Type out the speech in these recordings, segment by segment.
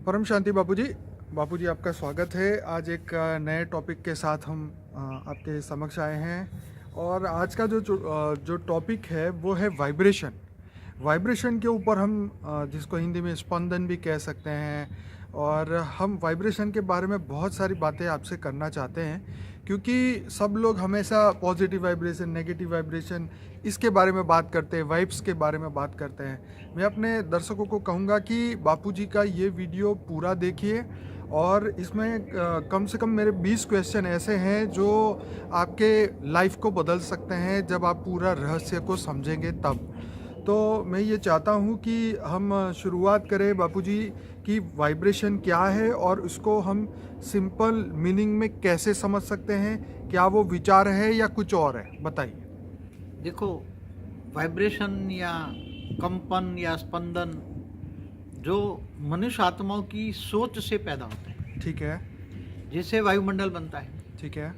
परम शांति बापूजी। बापूजी आपका स्वागत है। आज एक नए टॉपिक के साथ हम आपके समक्ष आए हैं और आज का जो टॉपिक है वो है वाइब्रेशन। वाइब्रेशन के ऊपर हम जिसको हिंदी में स्पंदन भी कह सकते हैं, और हम वाइब्रेशन के बारे में बहुत सारी बातें आपसे करना चाहते हैं क्योंकि सब लोग हमेशा पॉजिटिव वाइब्रेशन, नेगेटिव वाइब्रेशन, इसके बारे में बात करते हैं, वाइब्स के बारे में बात करते हैं। मैं अपने दर्शकों को कहूँगा कि बापूजी का ये वीडियो पूरा देखिए और इसमें कम से कम मेरे 20 क्वेश्चन ऐसे हैं जो आपके लाइफ को बदल सकते हैं जब आप पूरा रहस्य को समझेंगे तब। तो मैं ये चाहता हूँ कि हम शुरुआत करें बापूजी कि वाइब्रेशन क्या है और उसको हम सिंपल मीनिंग में कैसे समझ सकते हैं। क्या वो विचार है या कुछ और है, बताइए। देखो, वाइब्रेशन या कंपन या स्पंदन जो मनुष्य आत्माओं की सोच से पैदा होते हैं। ठीक है। जैसे वायुमंडल बनता है, ठीक है।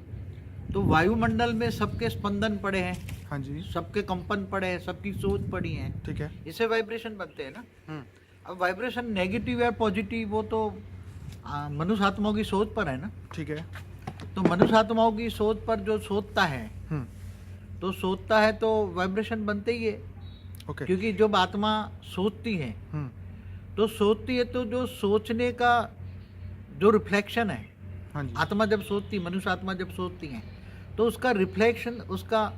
तो वायुमंडल में सबके स्पंदन पड़े हैं, हाँ जी। सबके कंपन पड़े हैं, सबकी सोच पड़ी है, ठीक है। इससे वाइब्रेशन बनते हैं ना। अब वाइब्रेशन नेगेटिव या पॉजिटिव वो तो मनुष्य आत्माओं की सोच पर है ना। ठीक है। तो मनुष्य आत्माओं की सोच पर जो सोचता है तो सोचता है तो वाइब्रेशन बनते ही है। ओके। क्योंकि जब आत्मा सोचती है तो सोचती है तो जो सोचने का जो रिफ्लेक्शन है, हाँ जी। आत्मा जब सोचती, मनुष्य आत्मा जब सोचती है तो उसका रिफ्लेक्शन उसका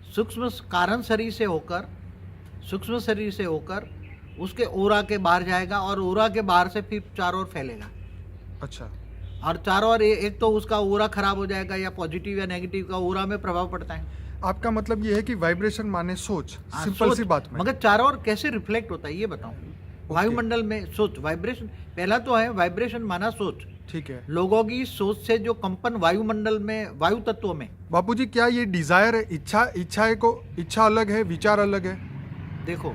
सूक्ष्म कारण शरीर से होकर, सूक्ष्म शरीर से होकर उसके ओरा के बाहर जाएगा और ओरा के बाहर से फिर चारों ओर फैलेगा। अच्छा। और चारों ओर एक तो उसका ओरा खराब हो जाएगा या पॉजिटिव या नेगेटिव का ओरा में प्रभाव पड़ता है। आपका मतलब ये है कि वाइब्रेशन माने सोच, सिंपल सोच, सी बात में। मगर चारों ओर कैसे रिफ्लेक्ट होता है ये बताओ। वायुमंडल में सोच, वाइब्रेशन पहला तो है, वाइब्रेशन माना सोच। ठीक है। लोगों की सोच से जो कंपन वायुमंडल में, वायु तत्वों में। बापूजी क्या ये डिजायर है, इच्छा अलग है, विचार अलग है? देखो,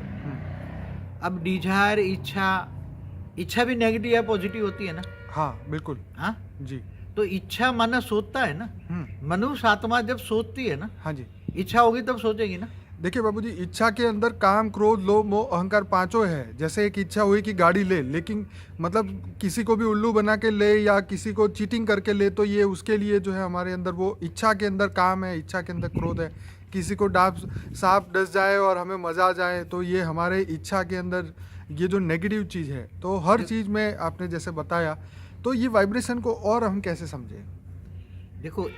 अब डिजायर, इच्छा भी नेगेटिव या पॉजिटिव होती है ना। हाँ बिल्कुल। हाँ जी। तो इच्छा माना सोचता है ना। मनुष्य आत्मा जब सोचती है ना, हाँ जी। इच्छा होगी तब सोचेगी ना। देखिए बाबूजी, इच्छा के अंदर काम, क्रोध, लोभ, मोह, अहंकार पांचों है। जैसे एक इच्छा हुई कि गाड़ी ले, लेकिन मतलब किसी को भी उल्लू बना के ले या किसी को चीटिंग करके ले, तो ये उसके लिए जो है हमारे अंदर वो इच्छा के अंदर काम है, इच्छा के अंदर क्रोध है। किसी को सांप डस जाए और हमें मजा आ जाए तो ये हमारे इच्छा के अंदर ये जो नेगेटिव चीज़ है। तो हर चीज़ में आपने जैसे बताया, तो ये वाइब्रेशन को और हम कैसे समझें? देखो,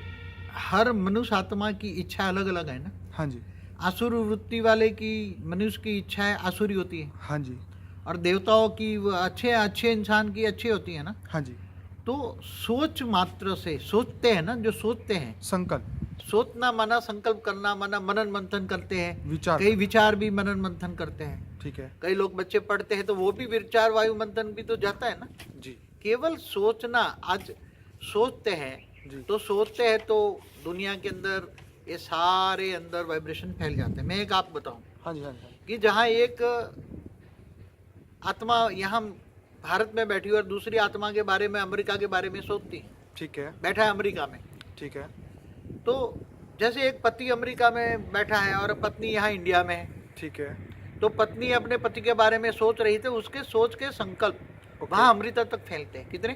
हर मनुष्य आत्मा की इच्छा अलग अलग है ना। हाँ जी। आसुर वृत्ति वाले की, मनुष्य की इच्छाएं आसुरी होती है। हाँ जी। और देवताओं की अच्छे इंसान की अच्छी होती है ना। हाँ जी। तो सोच मात्र से सोचते हैं ना, जो सोचते हैं, संकल्प, सोचना माना संकल्प करना, माना मनन मंथन करते हैं। विचार, कई विचार भी मनन मंथन करते हैं। ठीक है। कई लोग बच्चे पढ़ते हैं तो वो भी विचार वायु मंथन भी तो जाता है ना जी। केवल सोचना, आज सोचते हैं जी। तो सोचते हैं तो दुनिया के अंदर ये सारे अंदर वाइब्रेशन फैल जाते हैं। मैं एक आप बताऊं हाँ जी। हाँ जी। कि जहाँ एक आत्मा यहाँ भारत में बैठी और दूसरी आत्मा के बारे में, अमेरिका के बारे में सोचती है। ठीक है। बैठा है अमेरिका में। ठीक है। तो जैसे एक पति अमेरिका में बैठा है और पत्नी यहाँ इंडिया में है। ठीक है। तो पत्नी अपने पति के बारे में सोच रही थी, उसके सोच के संकल्प वहाँ अमृता तक फैलते हैं। कितने?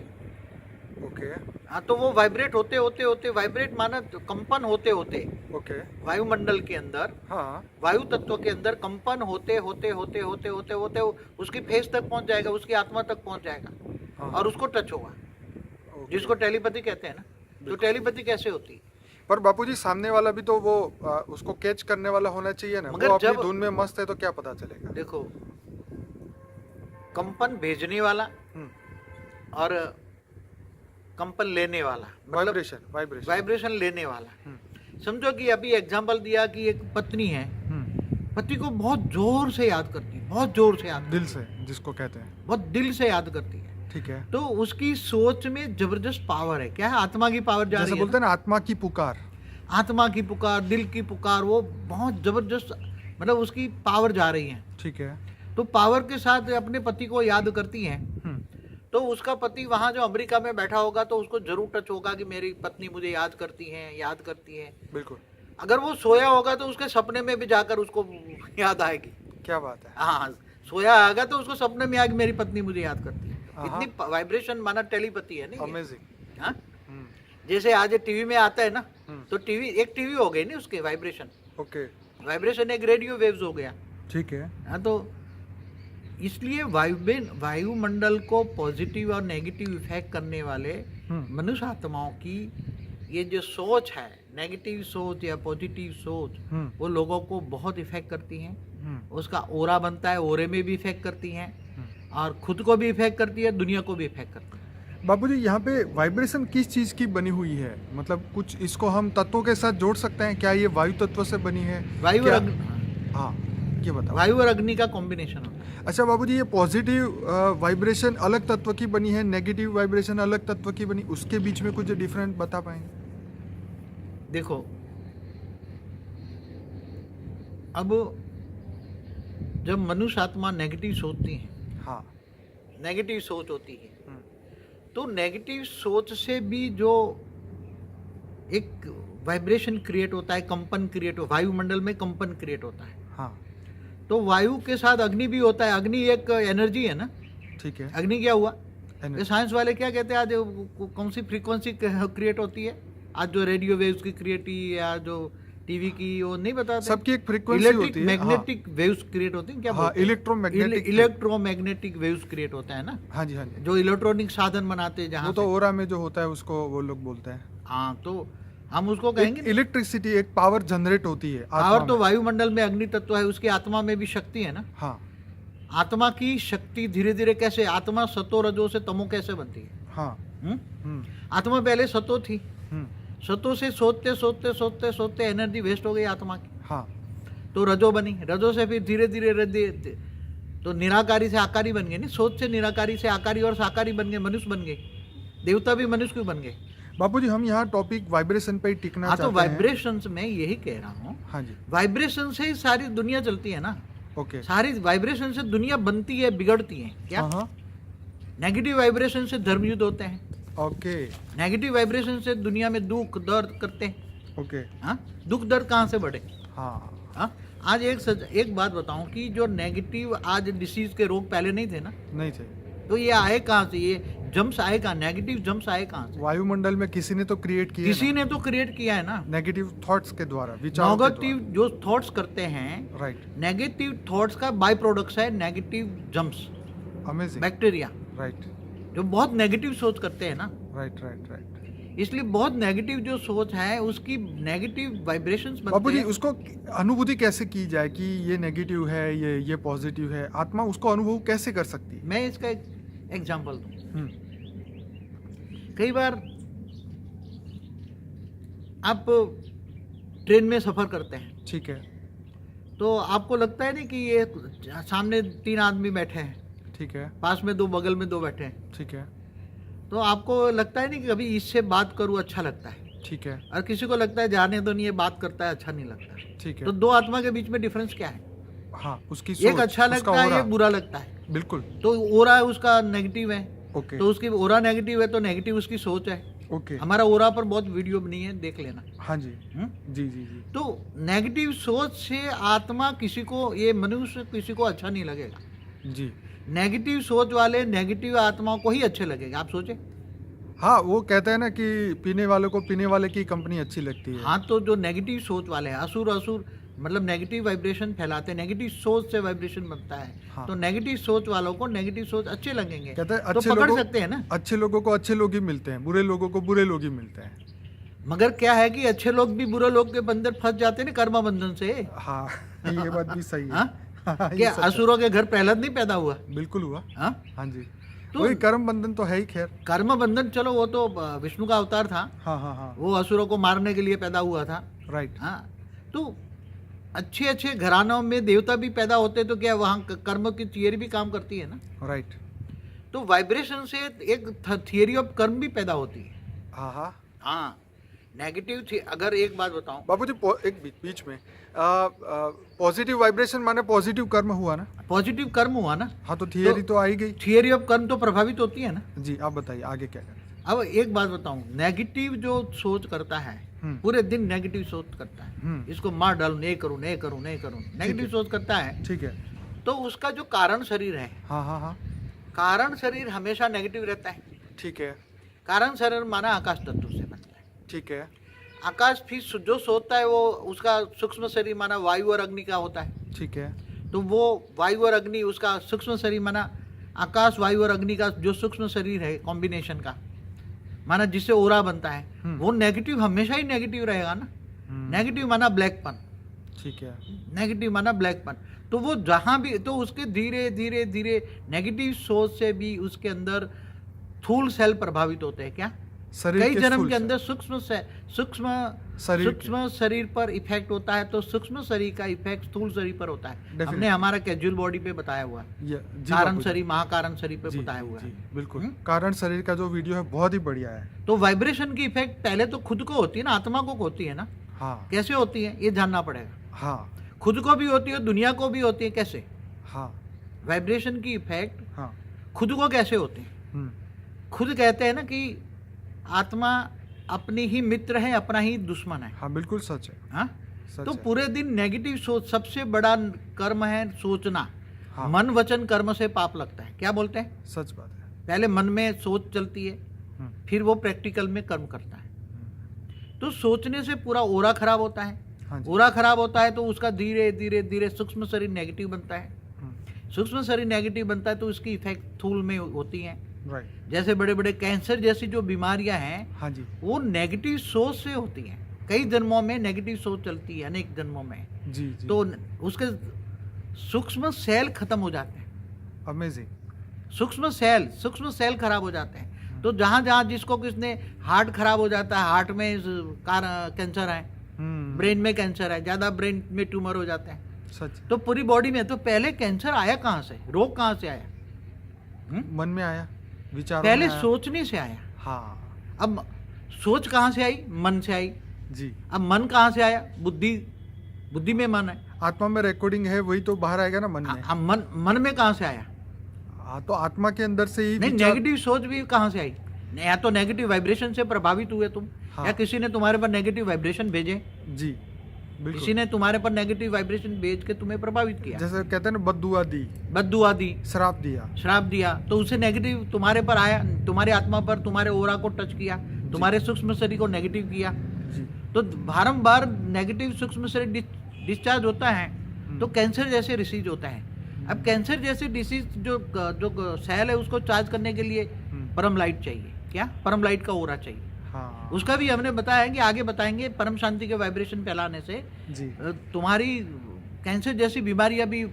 ओके। हाँ, तो वो वाइब्रेट होते होते होते, वाइब्रेट माना कंपन होते होते, ओके। वायुमंडल के अंदर, हाँ। वायु तत्व के अंदर कंपन होते होते होते होते होते होते उसकी फेस तक पहुंच जाएगा, उसकी आत्मा तक पहुंच जाएगा। हाँ। और उसको टच होगा, जिसको टेलीपैथी कहते हैं ना। तो टेलीपैथी कैसे होती है? पर बापूजी, सामने वाला भी तो वो उसको कैच करने वाला होना चाहिए ना। मगर वो अपनी जब धुन में मस्त है तो क्या पता चलेगा? देखो, कंपन भेजने वाला और कंपन लेने वाला, मतलब वाइब्रेशन लेने वाला। समझो कि अभी एग्जांपल दिया कि एक पत्नी है, पति को बहुत जोर से याद करती है, बहुत जोर से याद, दिल से, जिसको कहते हैं, बहुत दिल से याद करती है। ठीक है। तो उसकी सोच में जबरदस्त पावर है। क्या है? आत्मा की पावर जा रही है। जैसे बोलते हैं ना, आत्मा की पुकार, आत्मा की पुकार, दिल की पुकार, वो बहुत जबरदस्त, मतलब उसकी पावर जा रही है। ठीक है। तो पावर के साथ अपने पति को याद करती है। तो उसका पति वहाँ जो अमेरिका में बैठा होगा तो उसको जरूर टच होगा कि मेरी पत्नी मुझे याद करती है, याद करती है। बिल्कुल। अगर वो सोया होगा तो उसके सपने में भी जाकर उसको याद आएगी। क्या बात है। हाँ, सोया आएगा तो उसको सपने में आएगी मेरी पत्नी मुझे याद करती है। इतनी वाइब्रेशन माना टेलीपैथी है नहीं। अमेजिंग। हाँ, जैसे आज टीवी में आता है ना, तो टीवी एक टीवी हो गई नहीं उसके वाइब्रेशन। ओके, वाइब्रेशन एक रेडियो वेव्स हो गया। ठीक है। हाँ, तो इसलिए वायुमंडल को पॉजिटिव और नेगेटिव इफेक्ट करने वाले मनुष्य आत्माओं की ये जो सोच है, नेगेटिव सोच या पॉजिटिव सोच, वो लोगों को बहुत इफेक्ट करती हैं। उसका ओरा बनता है, ओरे में भी इफेक्ट करती हैं, और खुद को भी इफेक्ट करती है, दुनिया को भी इफेक्ट करती है। बाबूजी, यहाँ पे वाइब्रेशन किस चीज़ की बनी हुई है? मतलब कुछ इसको हम तत्वों के साथ जोड़ सकते हैं क्या? ये वायु तत्व से बनी है? वायु और क्या? अग्नि। हाँ, ये बताओ। वायु और अग्नि का कॉम्बिनेशन होता है। अच्छा बाबूजी, ये पॉजिटिव वाइब्रेशन अलग तत्व की बनी है, नेगेटिव वाइब्रेशन अलग तत्व की बनी, उसके बीच में कुछ डिफरेंट बता पाएंगे? देखो, अब जब मनुष्य आत्मा नेगेटिव सोचती है, हाँ, नेगेटिव सोच होती है, तो नेगेटिव सोच से भी जो एक वाइब्रेशन क्रिएट होता है, कंपन क्रिएट हो, वायुमंडल में कंपन क्रिएट होता है। हाँ, तो वायु के साथ अग्नि भी होता है। अग्नि एक एनर्जी है ना। ठीक है। अग्नि क्या हुआ? Energy। ये साइंस वाले क्या कहते हैं, आज कौन सी फ्रीक्वेंसी क्रिएट होती है? आज जो रेडियो वेव्स की क्रिएट की, या जो टीवी की, वो नहीं बताते। सबकी एक फ्रीक्वेंसी होती है। मैग्नेटिक वेव्स क्रिएट होते हैं, क्या हाँ, इलेक्ट्रोमैग्नेटिक वेव्स क्रिएट होता है ना। हाँ जी, हाँ जी। जो इलेक्ट्रॉनिक साधन बनाते हैं, जहाँ वो तो ओरा में जो होता है उसको वो लोग बोलते हैं। हाँ, तो हम उसको कहेंगे इलेक्ट्रिसिटी, एक पावर जनरेट होती है। पावर तो वायुमंडल में अग्नि तत्व है, उसकी आत्मा में भी शक्ति है ना। हाँ, आत्मा की शक्ति धीरे धीरे कैसे, आत्मा सतो रजो से तमो कैसे बनती है? हाँ, आत्मा पहले सतो थी, हम्म, सतो से सोचते सोचते सोचते सोचते एनर्जी वेस्ट हो गई आत्मा की, हाँ, तो रजो बनी। रजो से फिर धीरे धीरे तो निराकारी से आकारी बन गए। नहीं, सोच से निराकारी से आकारी और साकारी बन गए, मनुष्य बन गए, देवता भी मनुष्य क्यों बन गए? बाबूजी, हम यहाँ टॉपिक वाइब्रेशन पे ही टिकना हाँ, तो चाहते हैं। वाइब्रेशन में यही कह रहा हूँ। हाँ जी। वाइब्रेशन से ही सारी दुनिया चलती है ना। ओके। सारी वाइब्रेशन से दुनिया बनती है, बिगड़ती है। क्या? हाँ, नेगेटिव वाइब्रेशन से धर्म युद्ध होते हैं। ओके, नेगेटिव वाइब्रेशन से दुनिया में दुख दर्द करते हैं। ओके। हाँ, दुख दर्द कहाँ से बढ़े? हाँ, हाँ, आज एक बात बताऊं कि जो नेगेटिव आज डिसीज के रोग पहले नहीं थे ना, नहीं थे। तो ये आए कहाँ से? ये जम्स आए कहाँ? नेगेटिव जम्स आए कहाँ से? वायुमंडल में किसी ने तो क्रिएट किया, किसी ने तो क्रिएट किया है ना, नेगेटिव थॉट्स के द्वारा, विचारों के नेगेटिव जो थॉट्स करते हैं। राइट। नेगेटिव थॉट्स का बाय प्रोडक्ट्स है negative germs, amazing. Bacteria, right, जो बहुत नेगेटिव सोच करते हैं ना। Right, right, right. इसलिए बहुत नेगेटिव जो सोच है, उसकी नेगेटिव वाइब्रेशंस बनते बाबूजी, हैं। उसको अनुभूति कैसे की जाए कि ये नेगेटिव है, ये पॉजिटिव है? आत्मा उसको अनुभव कैसे कर सकती है? मैं इसका एक एग्जांपल दूं। कई बार आप ट्रेन में सफर करते हैं, ठीक है, तो आपको लगता है नहीं कि ये सामने 3 आदमी बैठे हैं, ठीक है, पास में 2, बगल में 2 बैठे हैं, ठीक है, तो आपको लगता है नहीं कि कभी इससे बात करूं अच्छा लगता है, ठीक है, और किसी को लगता है जाने दो, नहीं ये बात करता है अच्छा नहीं लगता। ठीक है। तो 2 आत्मा के बीच में डिफरेंस क्या है? हाँ, उसकी एक सोच, अच्छा उसका लगता है, ऑरा। एक बुरा लगता है। बिल्कुल। तो ओरा उसका नेगेटिव है, ओके, तो उसकी ओरा नेगेटिव है, तो नेगेटिव उसकी सोच है। ओके। हमारा ओरा पर बहुत वीडियो बनी है, देख लेना। हाँ जी, हम्म? जी, जी, जी। तो नेगेटिव सोच से आत्मा किसी को, ये मनुष्य किसी को अच्छा नहीं लगेगा। जी, नेगेटिव सोच वाले नेगेटिव आत्माओं को ही अच्छे लगेगा। आप सोचे। हाँ, वो कहते हैं ना कि पीने वाले को पीने वाले की कंपनी अच्छी लगती है। हाँ, तो जो नेगेटिव सोच वाले हैं, असुर मतलब नेगेटिव वाइब्रेशन फैलाते हैं, नेगेटिव सोच से वाइब्रेशन बनता है। हाँ। तो नेगेटिव सोच वालों को नेगेटिव सोच अच्छे लगेंगे, कहते हैं तो अच्छे पकड़ लोगों, सकते हैं ना। अच्छे लोगों को अच्छे लोग ही मिलते हैं, बुरे लोगों को बुरे लोग ही मिलते हैं। मगर क्या है कि अच्छे लोग भी बुरे लोग के बंधन फंस जाते हैं ना, कर्म बंधन से। हाँ, ये बात भी सही है। हाँ? हाँ, ये क्या सच है। असुरों के घर प्रहलाद नहीं पैदा हुआ? बिल्कुल हुआ। हाँ? हाँ जी, तो वही कर्म बंधन तो है ही। खैर, कर्म बंधन, चलो वो तो विष्णु का अवतार था, हाँ, हाँ, हाँ, वो असुरों को मारने के लिए पैदा हुआ था। राइट। हाँ, तो अच्छे अच्छे घरानों में देवता भी पैदा होते, तो क्या वहाँ कर्म की थियरी भी काम करती है ना। राइट। तो वाइब्रेशन से एक थियरी ऑफ कर्म भी पैदा होती है। हाँ, हाँ। हाँ, नेगेटिव थी। अगर एक बात बताऊं बाबूजी, एक बीच में पॉजिटिव वाइब्रेशन माने पॉजिटिव कर्म हुआ ना? पॉजिटिव कर्म हुआ ना, हाँ, तो थियरी तो आ ही गई। थियरी ऑफ कर्म तो प्रभावित होती है ना। जी, आप बताइए आगे क्या करें। अब एक बात बताऊं, नेगेटिव जो सोच करता है, पूरे दिन नेगेटिव सोच करता है, इसको मार डालूं, नहीं करूं, नहीं करूं, नहीं करूं, नेगेटिव सोच करता है, ठीक है। तो उसका जो कारण शरीर है, हाँ, हाँ, हाँ, कारण शरीर हमेशा नेगेटिव रहता है। ठीक है। कारण शरीर माना आकाश तत्व से बनता है। ठीक है। आकाश फिर जो सोता है वो उसका सूक्ष्म शरीर माना वायु और अग्नि का होता है। ठीक है। तो वो वायु और अग्नि उसका सूक्ष्म शरीर माना आकाश वायु और अग्नि का जो सूक्ष्म शरीर है कॉम्बिनेशन का माना जिससे ओरा बनता है वो नेगेटिव हमेशा ही नेगेटिव रहेगा ना। नेगेटिव माना ब्लैकपन। ठीक है। नेगेटिव माना ब्लैकपन। तो वो जहां भी तो उसके धीरे धीरे धीरे नेगेटिव सोच से भी उसके अंदर स्थूल सेल प्रभावित होते हैं। क्या शरीर कई जन्म स्थूल के अंदर से- सूक्ष्म शरीर सूक्ष्म शरीर पर इफेक्ट होता है तो सूक्ष्म शरीर का इफेक्ट स्थूल शरीर पर होता है। Definitely. हमने हमारा कैजुअल बॉडी पे बताया हुआ है। जी कारण बापू जी। शरीर महाकारण शरीर पे जी, बताया जी, हुआ जी, है। बिल्कुल। कारण शरीर का जो वीडियो है बहुत ही बढ़िया है। तो वाइब्रेशन की इफेक्ट पहले तो खुद को होती है ना, आत्मा को होती है ना। हाँ कैसे होती है ये जानना पड़ेगा। हाँ खुद को भी होती है दुनिया को भी होती है। कैसे हाँ वाइब्रेशन की इफेक्ट हाँ। खुद को कैसे होती है? हम्म, खुद कहते हैं ना कि आत्मा अपनी ही मित्र है अपना ही दुश्मन है। हाँ बिल्कुल सच है। हाँ सच तो है। पूरे दिन नेगेटिव सोच सबसे बड़ा कर्म है सोचना। हाँ। मन वचन कर्म से पाप लगता है। क्या बोलते हैं? सच बात है। पहले मन में सोच चलती है हम्म, फिर वो प्रैक्टिकल में कर्म करता है। तो सोचने से पूरा ओरा खराब होता है। हाँ जी। ओरा खराब होता है तो उसका धीरे धीरे धीरे सूक्ष्म शरीर नेगेटिव बनता है। हम्म, सूक्ष्म शरीर नेगेटिव बनता है तो उसकी इफेक्ट स्थूल में होती है। राइट। जैसे बड़े बड़े कैंसर जैसी जो बीमारियां हैं हाँ जी। वो नेगेटिव सोच से होती हैं। कई जन्मों में नेगेटिव सोच चलती है, अनेक जन्मों में। जी जी। तो उसके सूक्ष्म सेल खत्म हो जाते हैं। अमेजिंग। सूक्ष्म सेल खराब हो जाते हैं। तो जहां जहां जिसको किसने हार्ट खराब हो जाता है, हार्ट में कैंसर है, ब्रेन में कैंसर है, ज्यादा ब्रेन में ट्यूमर हो जाते हैं। सच। तो पूरी बॉडी में। तो पहले कैंसर आया कहाँ से? रोग कहाँ से आया? मन में आया, विचार पहले सोचने से आया। हाँ अब सोच कहाँ से आई? मन से आई। जी। अब मन कहाँ से आया? बुद्धि में मन है। आत्मा में रिकॉर्डिंग है वही तो बाहर आएगा ना मन में। अब मन में कहाँ से आया? हाँ तो आत्मा के अंदर से ही नहीं, विचार- नेगेटिव सोच भी कहाँ से आई? या तो नेगेटिव वाइब्रेशन से प्रभावित हुए तुम। हाँ। या किसी ने तुम्हारे पर नेगेटिव वाइब्रेशन भेजे। जी बिल्कुल। किसी ने तुम्हारे पर नेगेटिव वाइब्रेशन भेज के तुम्हें प्रभावित किया। जैसे कहते हैं ना बद्दुआ दी, बद्दुआ दी, श्राप दिया। श्राप दिया, तो उसे नेगेटिव तुम्हारे पर आया, तुम्हारे आत्मा पर, तुम्हारे ओरा को टच किया, तुम्हारे सूक्ष्म शरीर को नेगेटिव किया। जी। तो बारंबार नेगेटिव सूक्ष्म शरीर डिस्चार्ज होता है तो कैंसर जैसे डिसीज होता है। अब कैंसर जैसे डिसीज जो सेल है उसको चार्ज करने के लिए परम लाइट चाहिए। क्या? परम लाइट का ओरा चाहिए। हाँ उसका भी हमने बताया है कि आगे बताएंगे। परम शांति के वाइब्रेशन फैलाने से जी। तुम्हारी कैंसर जैसी बीमारियां भी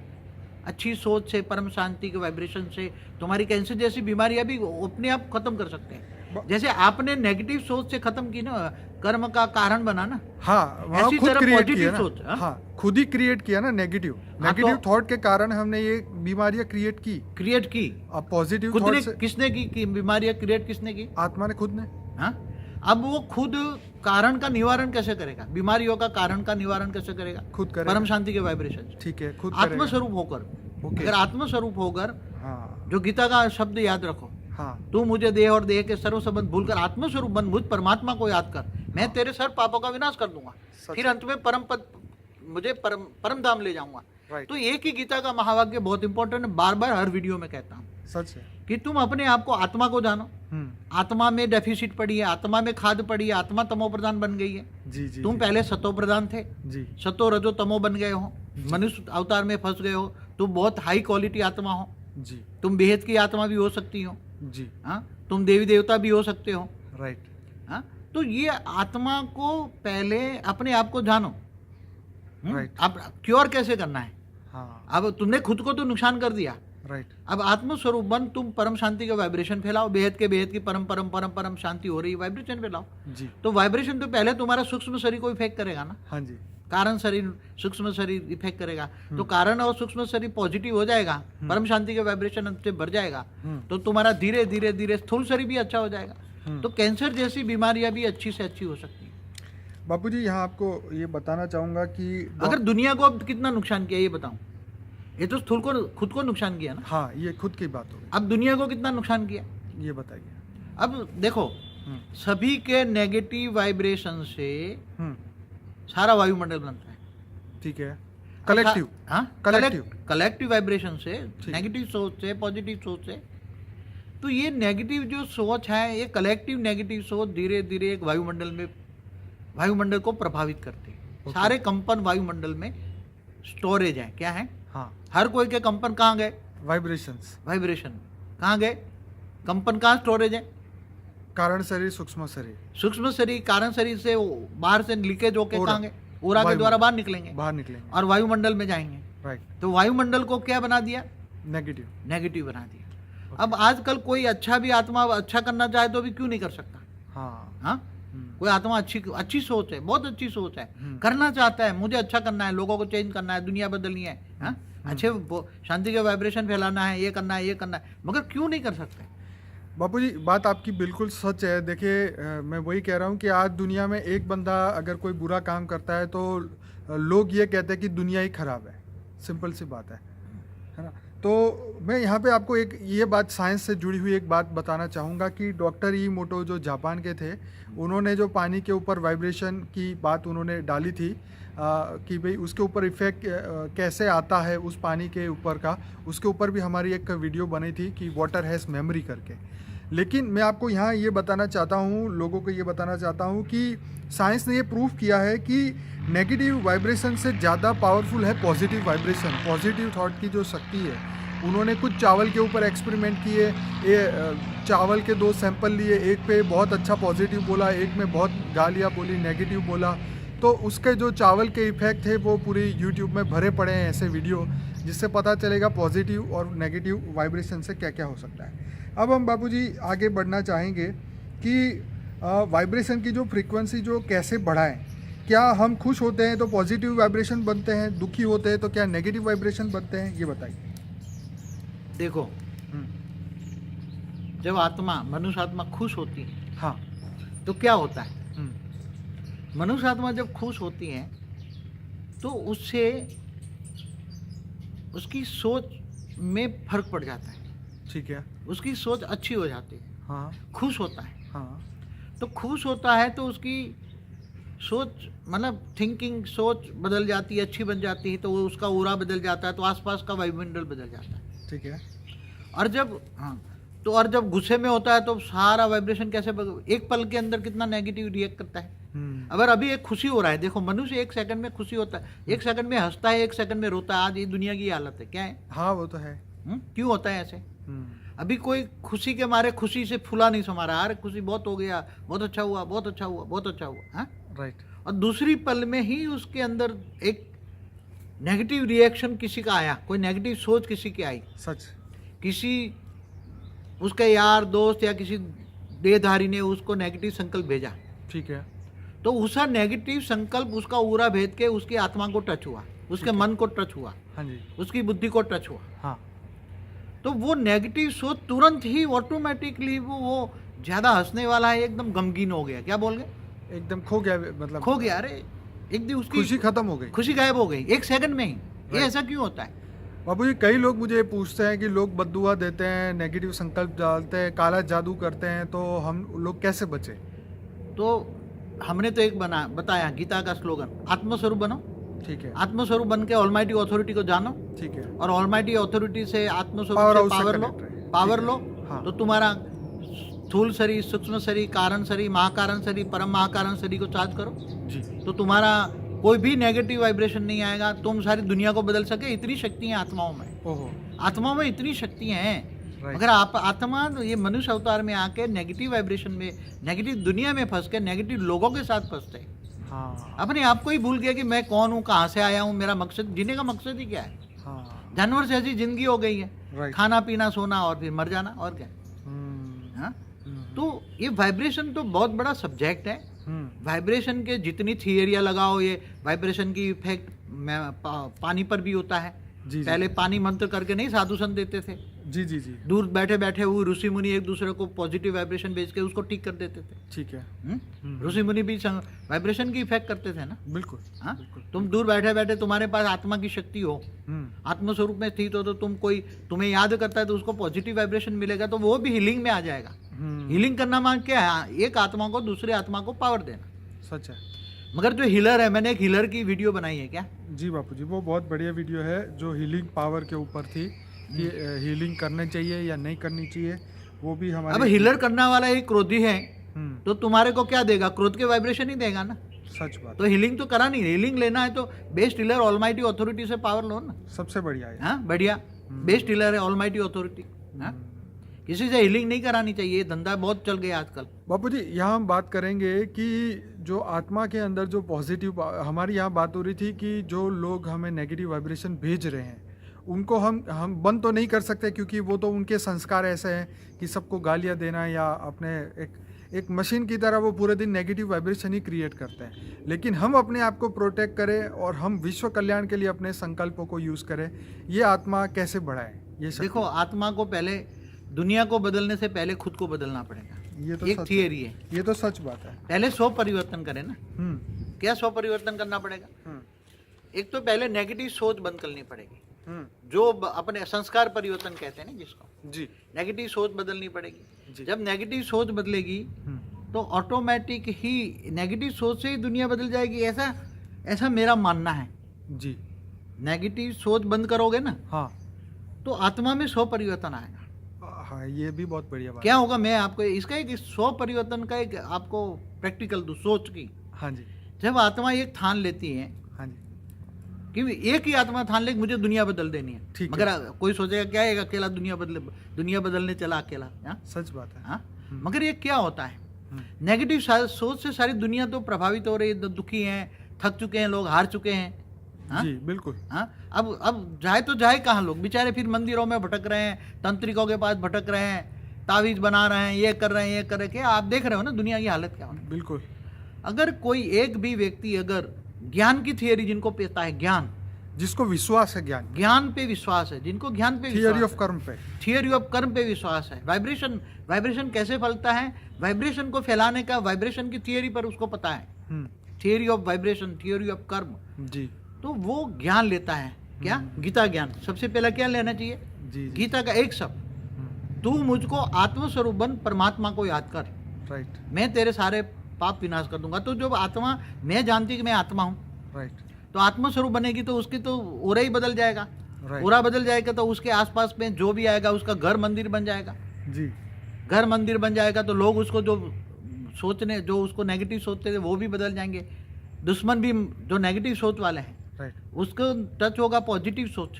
अच्छी सोच से, परम शांति के वाइब्रेशन से तुम्हारी कैंसर जैसी बीमारियां भी अपने आप खत्म कर सकते हैं। जैसे आपने नेगेटिव सोच से खत्म की ना, कर्म का कारण बना ना। हाँ वहाँ ऐसी खुद तरह क्रिएट positive किया ना। सोच, हाँ? हाँ खुद ही क्रिएट किया ना नेगेटिव। हाँ, नेगेटिव तो- थॉट के कारण हमने ये बीमारियां क्रिएट की। क्रिएट की अब पॉजिटिव खुद थॉट ने। से किसने की बीमारियां क्रिएट किसने की? आत्मा ने खुद ने। हाँ? अब वो खुद कारण का निवारण कैसे करेगा? बीमारियों का कारण का निवारण कैसे करेगा? खुद करेगा। परम शांति के वाइब्रेशन से। ठीक है खुद करेगा। आत्मस्वरूप होकर। ओके। अगर आत्मस्वरूप होकर, हाँ जो गीता का शब्द याद रखो, हाँ तू मुझे देह और देह के सर्व संबंध भूलकर आत्मस्वरूप बन, मुझ परमात्मा को याद कर, मैं तेरे सर्व पापों का विनाश कर दूंगा, सच। फिर अंत में परम पद मुझे परम धाम ले जाऊंगा। राइट। तो एक ही गीता का महावाक्य बहुत इंपॉर्टेंट है, बार बार हर वीडियो में कहता हूँ सच है। कि तुम अपने आप को, आत्मा को जानो। आत्मा में डेफिसिट पड़ी है, आत्मा में खाद पड़ी है, आत्मा तमो प्रधान बन गई है। जी जी। तुम जी, पहले सतो प्रधान थे, जी सतो रजो तमो बन गए हो, मनुष्य अवतार में फंस गए हो। तुम बहुत हाई क्वालिटी आत्मा हो, जी तुम बेहद की आत्मा भी हो सकती हो। जी। हाँ, तुम देवी देवता भी हो सकते हो। राइट। हाँ, तो ये आत्मा को पहले अपने आप को जानो। Right. अब क्योर कैसे करना है? हाँ अब तुमने खुद को तो नुकसान कर दिया। राइट। अब आत्मस्वरूप बन, तुम परम शांति का वाइब्रेशन फैलाओ, बेहद की परम परम परम परम शांति हो रही है, वाइब्रेशन फैलाओ। जी। तो वाइब्रेशन तो पहले तुम्हारा सूक्ष्म शरीर को इफेक्ट करेगा ना। हाँ जी। कारण शरीर, सूक्ष्म शरीर इफेक्ट करेगा। तो कारण और सूक्ष्म शरीर पॉजिटिव हो जाएगा, परम शांति के वाइब्रेशन से भर जाएगा, तो तुम्हारा धीरे धीरे धीरे स्थूल शरीर भी अच्छा हो जाएगा। तो कैंसर जैसी बीमारियां भी अच्छी से अच्छी हो सकती हैं। बापूजी यहाँ आपको ये बताना चाहूंगा कि अगर दुनिया को अब कितना नुकसान किया ये बताऊं। ये तो स्थूल को, खुद को नुकसान किया ना। हाँ ये खुद की बात हो गई। अब दुनिया को कितना नुकसान किया ये बताइए। अब देखो, सभी के नेगेटिव वाइब्रेशन से सारा वायुमंडल बनता है। ठीक है। कलेक्टिव। हाँ, कलेक्टिव। कलेक्टिव वाइब्रेशन से, ठीक। नेगेटिव सोच से, पॉजिटिव सोच से तो ये नेगेटिव जो सोच है, ये कलेक्टिव नेगेटिव सोच धीरे धीरे एक वायुमंडल को प्रभावित करती है। सारे कंपन वायुमंडल में स्टोरेज है, क्या है? हाँ, हर कोई के कंपन कहाँ गए? वाइब्रेशन कहाँ गए? कंपन कहाँ स्टोरेज है? कारण शरीर, सूक्ष्म शरीर। सूक्ष्म शरीर, कारण शरीर से बाहर से लीकेज होके कहाँ गए? ऊरा के द्वारा बाहर निकलेंगे और वायुमंडल में जाएंगे। राइट। तो वायुमंडल को क्या बना दिया? नेगेटिव बना दिया। अब आजकल कोई अच्छा भी आत्मा अच्छा करना चाहे तो भी क्यों नहीं कर सकता? हाँ, कोई आत्मा अच्छी सोच है, बहुत अच्छी सोच है, करना चाहता है, मुझे अच्छा करना है, लोगों को चेंज करना है, दुनिया बदलनी है, हाँ? अच्छे शांति के वाइब्रेशन फैलाना है, ये करना है, मगर क्यों नहीं कर सकते? बापू जी, बात आपकी बिल्कुल सच है। देखिए, मैं वही कह रहा हूँ कि आज दुनिया में एक बंदा अगर कोई बुरा काम करता है तो लोग ये कहते हैं कि दुनिया ही खराब है। सिंपल सी बात है ना? तो मैं यहाँ पे आपको एक ये बात, साइंस से जुड़ी हुई एक बात बताना चाहूँगा कि डॉक्टर इमोटो जो जापान के थे, उन्होंने जो पानी के ऊपर वाइब्रेशन की बात उन्होंने डाली थी कि भाई उसके ऊपर इफ़ेक्ट कैसे आता है उस पानी के ऊपर का, उसके ऊपर भी हमारी एक वीडियो बनी थी कि वाटर हैज़ मेमोरी करके। लेकिन मैं आपको यहाँ ये बताना चाहता हूँ, लोगों को ये बताना चाहता हूँ कि साइंस ने ये प्रूफ किया है कि नेगेटिव वाइब्रेशन से ज़्यादा पावरफुल है पॉजिटिव वाइब्रेशन, पॉजिटिव थॉट की जो शक्ति है। उन्होंने कुछ चावल के ऊपर एक्सपेरिमेंट किए, चावल के 2 सैंपल लिए, एक पे बहुत अच्छा पॉजिटिव बोला, एक में बहुत गालियाँ बोली, नेगेटिव बोला। तो उसके जो चावल के इफ़ेक्ट थे वो पूरी यूट्यूब में भरे पड़े हैं ऐसे वीडियो, जिससे पता चलेगा पॉजिटिव और नेगेटिव वाइब्रेशन से क्या क्या हो सकता है। अब हम बापूजी आगे बढ़ना चाहेंगे कि वाइब्रेशन की जो फ्रीक्वेंसी जो कैसे बढ़ाएं। क्या हम खुश होते हैं तो पॉजिटिव वाइब्रेशन बनते हैं, दुखी होते हैं तो क्या नेगेटिव वाइब्रेशन बनते हैं, ये बताइए। देखो, जब मनुष्य आत्मा खुश होती है, हाँ, तो क्या होता है? मनुष्य आत्मा जब खुश होती है तो उससे उसकी सोच में फर्क पड़ जाता है। ठीक है। उसकी सोच अच्छी हो जाती है। हाँ, खुश होता है। हाँ, तो खुश होता है तो उसकी सोच, मतलब थिंकिंग, सोच बदल जाती है, अच्छी बन जाती है, तो उसका ऑरा बदल जाता है, तो आसपास का वायुमंडल बदल जाता है। ठीक है। और जब गुस्से में होता है तो सारा वाइब्रेशन कैसे एक पल के अंदर कितना नेगेटिव रिएक्ट करता है। अगर अभी एक खुशी हो रहा है, देखो मनुष्य 1 सेकंड में खुशी होता है, 1 सेकंड में हंसता है, 1 सेकंड में रोता है। आज ये दुनिया की हालत है, क्या है? हाँ, वो तो है। क्यों होता है ऐसे? अभी कोई खुशी के मारे खुशी से फूला नहीं समा रहा, अरे खुशी बहुत हो गया, बहुत अच्छा हुआ, बहुत अच्छा हुआ, बहुत अच्छा हुआ, हाँ? राइट। और दूसरी पल में ही उसके अंदर एक नेगेटिव रिएक्शन किसी का आया, कोई नेगेटिव सोच किसी की आई, सच। किसी उसके यार दोस्त या किसी देहधारी ने उसको नेगेटिव संकल्प भेजा। ठीक है। तो उसका नेगेटिव संकल्प उसका ऊरा भेद के उसकी आत्मा को टच हुआ, उसके मन को टच हुआ, हाँ जी, उसकी बुद्धि को टच हुआ। हाँ, तो वो नेगेटिव सोच तुरंत ही ऑटोमेटिकली वो ज्यादा हंसने वाला है, एकदम गमगीन हो गया, क्या बोल गए? एकदम खो गया, मतलब खो गया। अरे एक दिन उसकी खुशी खत्म हो गई, खुशी गायब हो गई 1 सेकंड में ही। ये ऐसा क्यों होता है? बाबू जी, कई लोग मुझे पूछते हैं कि लोग बद्दुआ देते हैं, नेगेटिव संकल्प डालते हैं, काला जादू करते हैं, तो हम लोग कैसे बचे? तो हमने तो एक बताया गीता का स्लोगन, आत्मस्वरूप बनो। ठीक है। आत्मस्वरूप बन के ऑलमाइटी अथॉरिटी को जानो। ठीक है। और ऑलमाइटी अथॉरिटी से आत्मस्वरूप से पावर लो। हाँ। तो तुम्हारा स्थूल शरीर, सूक्ष्म शरीर, कारण शरीर, महाकारण शरीर, परम महाकारण शरीर को चार्ज करो जी। तो तुम्हारा कोई भी नेगेटिव वाइब्रेशन नहीं आएगा, तुम सारी दुनिया को बदल सके। इतनी शक्ति है आत्माओं में। ओहो। आत्माओं में इतनी शक्ति है। अगर आप आत्मा ये मनुष्य अवतार में आके नेगेटिव वाइब्रेशन में, नेगेटिव दुनिया में फंस के नेगेटिव लोगों के साथ फंसते, हाँ, अपने आप को ही भूल गया कि मैं कौन हूँ, कहाँ से आया हूँ, मेरा मकसद, जीने का मकसद ही क्या है। हाँ, जानवर से ऐसी जिंदगी हो गई है, खाना पीना सोना और फिर मर जाना, और क्या। हाँ? तो ये वाइब्रेशन तो बहुत बड़ा सब्जेक्ट है। वाइब्रेशन के जितनी थियरियाँ लगाओ, ये वाइब्रेशन की इफेक्ट पानी पर भी होता है। जी, पहले पानी मंत्र करके नहीं साधु संत देते थे। जी जी जी। दूर बैठे बैठे वो ऋषि मुनि एक दूसरे को पॉजिटिव वाइब्रेशन भेज के उसको ठीक कर देते थे। ठीक है। ऋषि मुनि भी वाइब्रेशन की इफेक्ट करते थे ना। बिल्कुल। हाँ, तुम दूर बैठे बैठे, तुम्हारे पास आत्मा की शक्ति हो, आत्मस्वरूप में स्थित हो, तो तुम्हें याद करता है तो उसको पॉजिटिव वाइब्रेशन मिलेगा, तो वो भी हीलिंग में आ जाएगा। हीलिंग करना मान क्या है? एक आत्मा को दूसरे आत्मा को पावर देना। सच है। मगर जो हीलर है, मैंने एक हीलर की वीडियो बनाई है क्या? जी बापू जी, वो बहुत बढ़िया वीडियो है जो हीलिंग पावर के ऊपर थी कि हीलिंग करनी चाहिए या नहीं करनी चाहिए। वो भी अब हमारे हिलर करने वाला एक क्रोधी है हम्म, तो तुम्हारे को क्या देगा? क्रोध के वाइब्रेशन ही देगा ना। सच बात तो हीलिंग तो करा नहीं, हीलिंग लेना है तो बेस्ट हीलर ऑलमाइटी अथॉरिटी से पावर लो ना। सबसे बढ़िया है। हाँ बढ़िया, बेस्ट हीलर है ऑलमाइटी अथॉरिटी। हाँ, किसी से हीलिंग नहीं करानी चाहिए, ये धंधा बहुत चल गया आजकल। बापू जी यहाँ हम बात करेंगे कि जो आत्मा के अंदर जो पॉजिटिव, हमारी यहाँ बात हो रही थी कि जो लोग हमें नेगेटिव वाइब्रेशन भेज रहे हैं उनको हम बंद तो नहीं कर सकते, क्योंकि वो तो उनके संस्कार ऐसे हैं कि सबको गालियाँ देना या अपने एक मशीन की तरह वो पूरे दिन नेगेटिव वाइब्रेशन ही क्रिएट करते हैं। लेकिन हम अपने आप को प्रोटेक्ट करें और हम विश्व कल्याण के लिए अपने संकल्पों को यूज़ करें, ये आत्मा कैसे बढ़ाए? ये शक्ति? देखो, आत्मा को पहले दुनिया को बदलने से पहले खुद को बदलना पड़ेगा। ये तो एक सच थियरी है, ये तो सच बात है। पहले स्व परिवर्तन करें ना। हम्म क्या स्व परिवर्तन करना पड़ेगा? हम्म एक तो पहले नेगेटिव सोच बंद करनी पड़ेगी, हम्म, जो अपने संस्कार परिवर्तन कहते हैं ना जिसको, जी नेगेटिव सोच बदलनी पड़ेगी। जी। जब नेगेटिव सोच बदलेगी तो ऑटोमेटिक ही नेगेटिव सोच से ही दुनिया बदल जाएगी, ऐसा ऐसा मेरा मानना है। जी नेगेटिव सोच बंद करोगे ना हाँ तो आत्मा में स्व परिवर्तन आएगा। हाँ, ये भी बहुत बढ़िया बात क्या होगा, मैं आपको इसका एक स्व परिवर्तन का एक आपको प्रैक्टिकल दूं सोच की। है। हाँ जी जब आत्मा एक ठान लेती है हाँ जी कि एक ही आत्मा ठान ले कि मुझे दुनिया बदल देनी है, ठीक है। मगर कोई सोचेगा क्या है अकेला दुनिया बदलने चला अकेला। हाँ? सच बात है। हाँ? मगर ये क्या होता है, नेगेटिव सोच से सारी दुनिया तो प्रभावित हो रही है, दुखी हैं, थक चुके हैं लोग, हार चुके हैं। हाँ? जी बिल्कुल। हाँ, अब जाए तो जाए कहाँ लोग बेचारे, फिर मंदिरों में भटक रहे हैं, तंत्रिकों के पास भटक रहे हैं, तावीज बना रहे हैं, ये कर रहे हैं, ये कर रहे हैं। क्या आप देख रहे हो ना दुनिया की हालत क्या हो रही है। बिल्कुल अगर कोई एक भी व्यक्ति अगर ज्ञान की थियरी, जिनको पता है ज्ञान, जिसको विश्वास है, ज्ञान, ज्ञान पे विश्वास है, जिनको ज्ञान पे थियरी ऑफ कर्म पे, थियरी ऑफ कर्म पे विश्वास है, वाइब्रेशन कैसे फैलता है, वाइब्रेशन को फैलाने का वाइब्रेशन की थियरी पर उसको पता है, theory of vibration, theory of कर्म, जी तो वो ज्ञान लेता है। क्या? गीता ज्ञान। सबसे पहला क्या लेना चाहिए? जी जी गीता का एक शब्द, तू मुझको आत्मस्वरूप बन, परमात्मा को याद कर, राइट मैं तेरे सारे पाप विनाश कर दूंगा। तो जब आत्मा, मैं जानती कि मैं आत्मा हूँ, राइट तो आत्मस्वरूप बनेगी तो उसकी तो ओरा ही बदल जाएगा। राइट ओरा बदल जाएगा तो उसके आसपास में जो भी आएगा उसका घर मंदिर बन जाएगा। जी घर मंदिर बन जाएगा तो लोग उसको जो उसको नेगेटिव सोचते थे वो भी बदल जाएंगे। दुश्मन भी जो नेगेटिव सोच वाले हैं राइट उसको टच होगा पॉजिटिव सोच,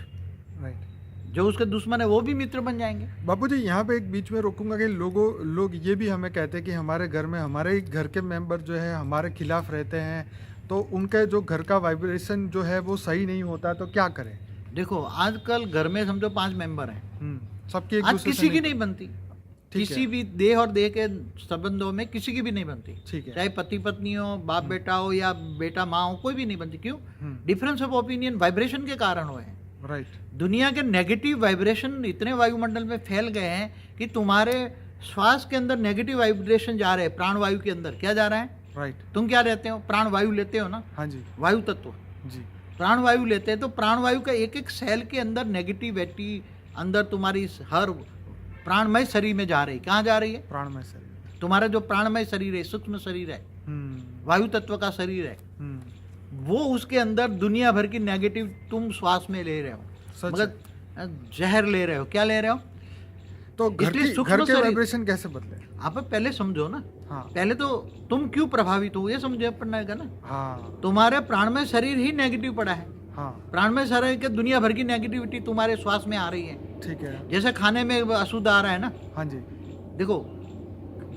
राइट। जो उसके दुश्मन है वो भी मित्र बन जाएंगे। बापू जी यहाँ पे एक बीच में रोकूंगा कि लोग ये भी हमें कहते हैं कि हमारे घर में हमारे घर के मेंबर जो है हमारे खिलाफ रहते हैं, तो उनके जो घर का वाइब्रेशन जो है वो सही नहीं होता, तो क्या करें? देखो, आजकल घर में समझो 5 मेंबर हैं, सबकी एक आज दूसरे किसी से की नहीं बनती, ठीक किसी है। भी देह और देह के संबंधों में किसी की भी नहीं बनती, ठीक है। चाहे पति पत्नी हो, बाप बेटा हो या बेटा माँ हो, कोई भी नहीं बनती। क्यों? डिफरेंस ऑफ ओपिनियन वाइब्रेशन के कारण हुए हैं। राइट दुनिया के नेगेटिव वाइब्रेशन इतने वायुमंडल में फैल गए हैं कि तुम्हारे श्वास के अंदर नेगेटिव वाइब्रेशन जा रहे हैं, प्राणवायु के अंदर क्या जा रहा है? राइट तुम क्या लेते हो? प्राणवायु लेते हो ना, हाँ जी वायु तत्व, जी प्राणवायु लेते हैं। तो प्राणवायु का एक एक सेल के अंदर नेगेटिविटी अंदर तुम्हारी हर प्राणमय शरीर में जा रही है। कहाँ जा रही है? प्राणमय शरीर। तुम्हारा जो प्राणमय शरीर है, सूक्ष्म शरीर है, वायु तत्व का शरीर है, वो उसके अंदर दुनिया भर की नेगेटिव तुम श्वास में ले रहे हो, सच मगर जहर ले रहे हो। क्या ले रहे हो? तो घर इसलिए सूक्ष्म के शरीर- वाइब्रेशन कैसे बदले? आप पहले समझो ना, हाँ पहले तो तुम क्यों प्रभावित हो ये समझे पड़ना का ना। हाँ तुम्हारे प्राणमय शरीर ही नेगेटिव पड़ा है, हाँ प्राणमय शरीर के दुनिया भर की नेगेटिविटी तुम्हारे श्वास में आ रही है। ठीक है। जैसे खाने में अशुद्ध आ रहा है ना, हाँ जी देखो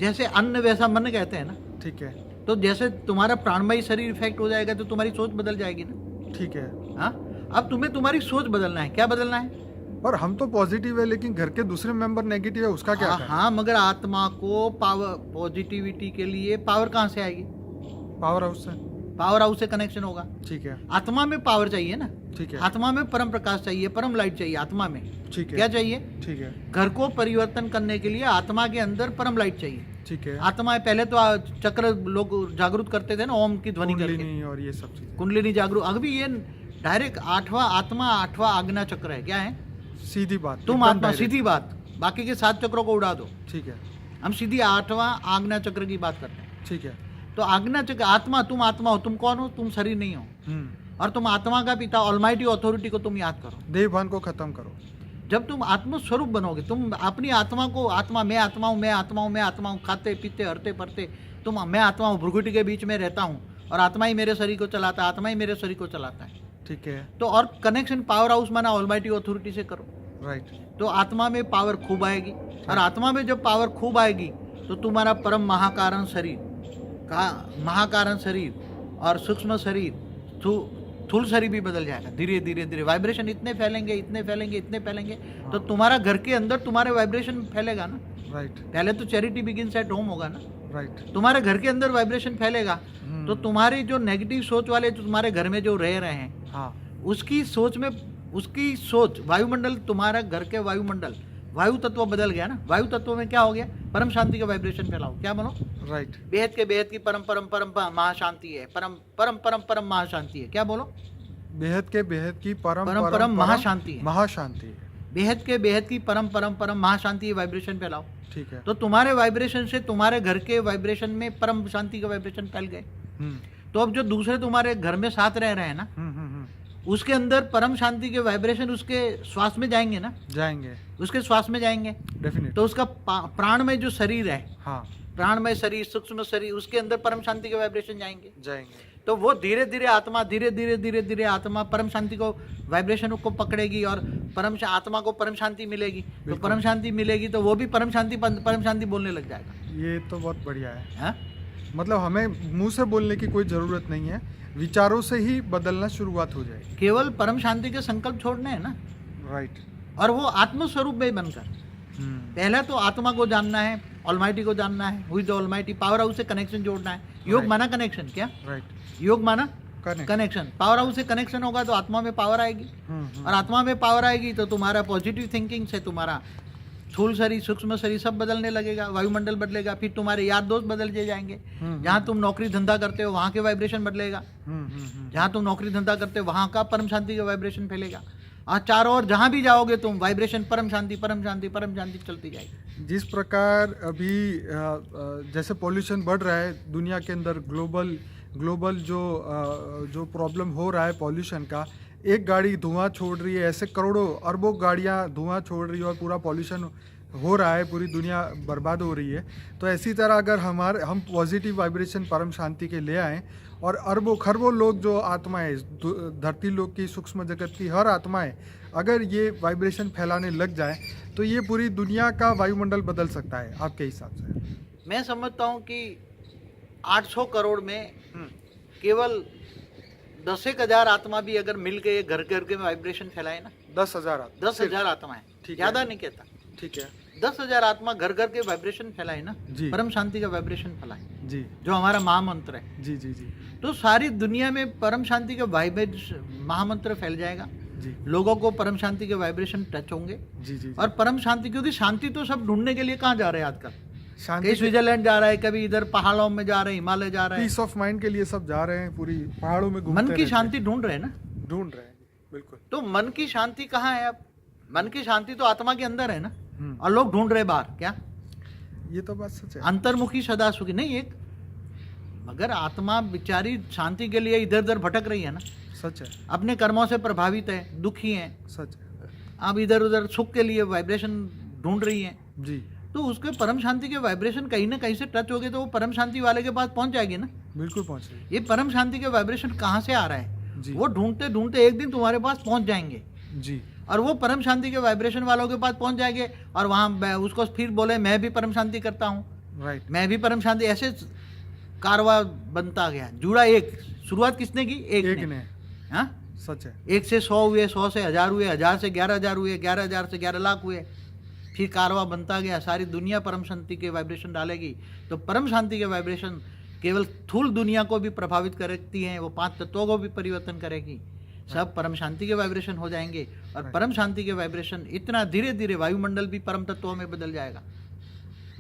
जैसे अन्न वैसा मन कहते हैं ना, ठीक है तो जैसे तुम्हारा प्राणमय शरीर इफेक्ट हो जाएगा तो तुम्हारी सोच बदल जाएगी ना। ठीक है। हाँ, अब तुम्हें तुम्हारी सोच बदलना है। क्या बदलना है? और हम तो पॉजिटिव है लेकिन घर के दूसरे मेंबर नेगेटिव है, उसका क्या करें? हाँ, मगर आत्मा को पावर, पॉजिटिविटी के लिए पावर कहाँ से आएगी? पावर हाउस से। पावर हाउस से कनेक्शन होगा। ठीक है आत्मा में पावर चाहिए ना, ठीक है आत्मा में परम प्रकाश चाहिए, परम लाइट चाहिए आत्मा में। ठीक है क्या चाहिए? ठीक है घर को परिवर्तन करने के लिए आत्मा के अंदर परम लाइट चाहिए। ठीक है। आत्मा पहले तो चक्र लोग जागृत करते थे ना, ओम की ध्वनि करके, कुंडलिनी और ये सब चीजें। कुंडलिनी जागरूक। अभी ये डायरेक्ट 8वां आत्मा, 8वां आज्ञा चक्र है। क्या है? सीधी बात, तुम एकदम आत्मा, direct। सीधी बात, बाकी के 7 चक्रों को उड़ा दो। ठीक है हम सीधी 8वां आज्ञा चक्र की बात करते हैं। ठीक है। तो आज्ञा चक्र, आत्मा, तुम आत्मा हो। तुम कौन हो? तुम शरीर नहीं हो, और तुम आत्मा का पिता ऑलमाइटी अथॉरिटी को तुम याद करो। देहभान को खत्म करो। जब तुम आत्मस्वरूप बनोगे, तुम अपनी आत्मा को, आत्मा मैं आत्मा हूँ, मैं आत्मा हूँ, मैं आत्मा हूँ, खाते पीते हरते पढ़ते तुम मैं आत्मा हूँ, भ्रुकुटी के बीच में रहता हूँ और आत्मा ही मेरे शरीर को चलाता है, आत्मा ही मेरे शरीर को चलाता है। ठीक है। तो और कनेक्शन पावर हाउस माना ऑलमाइटी अथॉरिटी से करो, राइट। तो आत्मा में पावर खूब आएगी, और आत्मा में जब पावर खूब आएगी तो तुम्हारा परम महाकारण शरीर का महाकारण शरीर और सूक्ष्म शरीर स्थूल शरीर भी बदल जाएगा। धीरे धीरे धीरे वाइब्रेशन इतने फैलेंगे, इतने फैलेंगे, इतने फैलेंगे, तो तुम्हारा घर के अंदर तुम्हारे वाइब्रेशन फैलेगा ना। राइट। पहले तो चैरिटी बिगिंस एट होम होगा ना। राइट। तुम्हारे घर के अंदर वाइब्रेशन फैलेगा तो तुम्हारी जो नेगेटिव सोच वाले जो तुम्हारे घर में जो रह रहे हैं, हाँ, उसकी सोच वायुमंडल, तुम्हारा घर के वायुमंडल, वायु तत्व बदल गया ना। वायु तत्व में क्या हो गया? परम शांति का वाइब्रेशन फैलाओ। क्या बोलो? राइट। बेहद के बेहद की परम परम परम महाशांति है, परम परम परम परम महाशांति है। क्या बोलो? बेहद के बेहद की परम परम परम महाशांति है, महाशांति है। बेहद के बेहद की परम परम परम महाशांति वाइब्रेशन फैलाओ। ठीक है। तो तुम्हारे वाइब्रेशन से तुम्हारे घर के वाइब्रेशन में परम शांति का वाइब्रेशन फैल गए। तो अब जो दूसरे तुम्हारे घर में साथ रह रहे हैं ना, उसके अंदर परम शांति के वाइब्रेशन उसके श्वास में जाएंगे ना, जाएंगे, उसके श्वास में जाएंगे। डेफिनेट। तो उसका प्राण में जो शरीर है, हाँ, प्राणमय शरीर, सूक्ष्म शरीर, उसके अंदर परम शांति के वाइब्रेशन जाएंगे। तो वो धीरे धीरे आत्मा धीरे धीरे आत्मा परम शांति को वाइब्रेशन को पकड़ेगी और आत्मा को परम शांति मिलेगी। तो परम शांति मिलेगी तो वो भी परम शांति बोलने लग जाएगा। ये तो बहुत बढ़िया है। हा? मतलब हमें मुंह से बोलने की कोई जरूरत नहीं है, विचारों से ही बदलना शुरुआत हो जाएगी। केवल परम शांति के संकल्प छोड़ने हैं ना। राइट। और वो आत्मस्वरूप में बनकर पहले तो आत्मा को जानना है, ऑलमाइटी को जानना है, हुई द ऑलमाइटी, पावर हाउस से कनेक्शन जोड़ना है। योग माना कनेक्शन, क्या? राइट। योग माना कनेक्शन। पावर हाउस से कनेक्शन होगा तो आत्मा में पावर आएगी, और आत्मा में पावर आएगी तो तुम्हारा पॉजिटिव थिंकिंग से तुम्हारा स्थूल शरीर, सूक्ष्म शरीर सब बदलने लगेगा, वायुमंडल बदलेगा, फिर तुम्हारे यार दोस्त बदल जाएंगे। जहाँ तुम नौकरी धंधा करते हो वहाँ के वाइब्रेशन बदलेगा, जहाँ तुम नौकरी धंधा करते हो वहाँ का परम शांति का वाइब्रेशन फैलेगा, और चारों ओर जहाँ भी जाओगे तुम वाइब्रेशन परम शांति चलती जाएगी। जिस प्रकार अभी जैसे पॉल्यूशन बढ़ रहा है दुनिया के अंदर, ग्लोबल जो प्रॉब्लम हो रहा है पॉल्यूशन का, एक गाड़ी धुआं छोड़ रही है, ऐसे करोड़ों अरबों गाड़ियां धुआं छोड़ रही है और पूरा पॉल्यूशन हो रहा है, पूरी दुनिया बर्बाद हो रही है। तो ऐसी तरह अगर हम पॉजिटिव वाइब्रेशन परम शांति के ले आएँ और अरबों खरबों लोग जो आत्माएं, धरती लोग की, सूक्ष्म जगत की हर आत्माएं अगर ये वाइब्रेशन फैलाने लग जाए तो ये पूरी दुनिया का वायुमंडल बदल सकता है आपके हिसाब से? मैं समझता हूँ कि 800 करोड़ में केवल 10,000 आत्मा भी अगर मिल के घर के वाइब्रेशन फैलाए ना, 10,000 आत्माएं, ज्यादा नहीं कहता, ठीक है, 10,000 आत्मा घर के वाइब्रेशन फैलाए ना, परम शांति का वाइब्रेशन फैलाए जी, जो हमारा महामंत्र है जी जी जी, तो सारी दुनिया में परम शांति का वाइब्रेशन महामंत्र फैल जाएगा जी, लोगों को परम शांति के वाइब्रेशन टच होंगे जी जी, और परम शांति, क्योंकि शांति तो सब ढूंढने के लिए कहाँ जा रहे हैं आजकल, शांति, कहीं स्विट्जरलैंड जा रहा है, कभी इधर पहाड़ों में जा रहे हैं, हिमालय जा रहे हैं, पीस ऑफ माइंड के लिए सब जा रहे हैं, पूरी पहाड़ों में घूमते मन की शांति ढूंढ रहे हैं ना, ढूंढ रहे हैं, बिल्कुल। तो मन की शांति कहाँ है? अब मन की शांति तो आत्मा के अंदर है ना, और लोग ढूंढ रहे बाहर। क्या? ये तो बात सच है। अंतर्मुखी सदा सुखी नहीं, एक मगर आत्मा बेचारी शांति के लिए इधर उधर भटक रही है ना, सच है, अपने कर्मों से प्रभावित है, दुखी है, सच है, अब इधर उधर सुख के लिए वाइब्रेशन ढूंढ रही है जी, तो उसके परम शांति के वाइब्रेशन कहीं ना कहीं से टच हो गए तो वो परम शांति वाले के पास पहुंच जाएगी ना, बिल्कुल पहुंच रही है। ये परम शांति के वाइब्रेशन कहाँ से आ रहा है जी, वो ढूंढते ढूंढते एक दिन तुम्हारे पास पहुंच जाएंगे जी, और वो परम शांति के वाइब्रेशन वालों के पास पहुंच जाएंगे और वहाँ उसको फिर बोले मैं भी परम शांति करता हूँ, राइट, मैं भी परम शांति, ऐसे कारवा बनता गया, जुड़ा एक, शुरुआत किसने की? एक ने। हाँ, सच है। 1 से 100 हुए, 100 से 1000 हुए, 1000 से 11,000 हुए, 11,000 से 11 लाख हुए, फिर कारवा बनता गया, सारी दुनिया परम शांति के वाइब्रेशन डालेगी। तो परम शांति के वाइब्रेशन केवल स्थूल दुनिया को भी प्रभावित करती हैं, वो 5 तत्वों को भी परिवर्तन करेगी, सब परम शांति के वाइब्रेशन हो जाएंगे और परम शांति के वाइब्रेशन इतना धीरे धीरे वायुमंडल भी परम तत्वों में बदल जाएगा।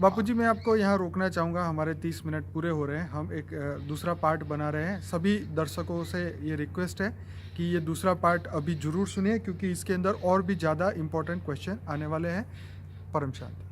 बापूजी, मैं आपको यहाँ रोकना चाहूँगा, हमारे 30 मिनट पूरे हो रहे हैं, हम एक दूसरा पार्ट बना रहे हैं। सभी दर्शकों से ये रिक्वेस्ट है कि ये दूसरा पार्ट अभी ज़रूर सुनिए क्योंकि इसके अंदर और भी ज़्यादा इम्पोर्टेंट क्वेश्चन आने वाले हैं। परम शांति।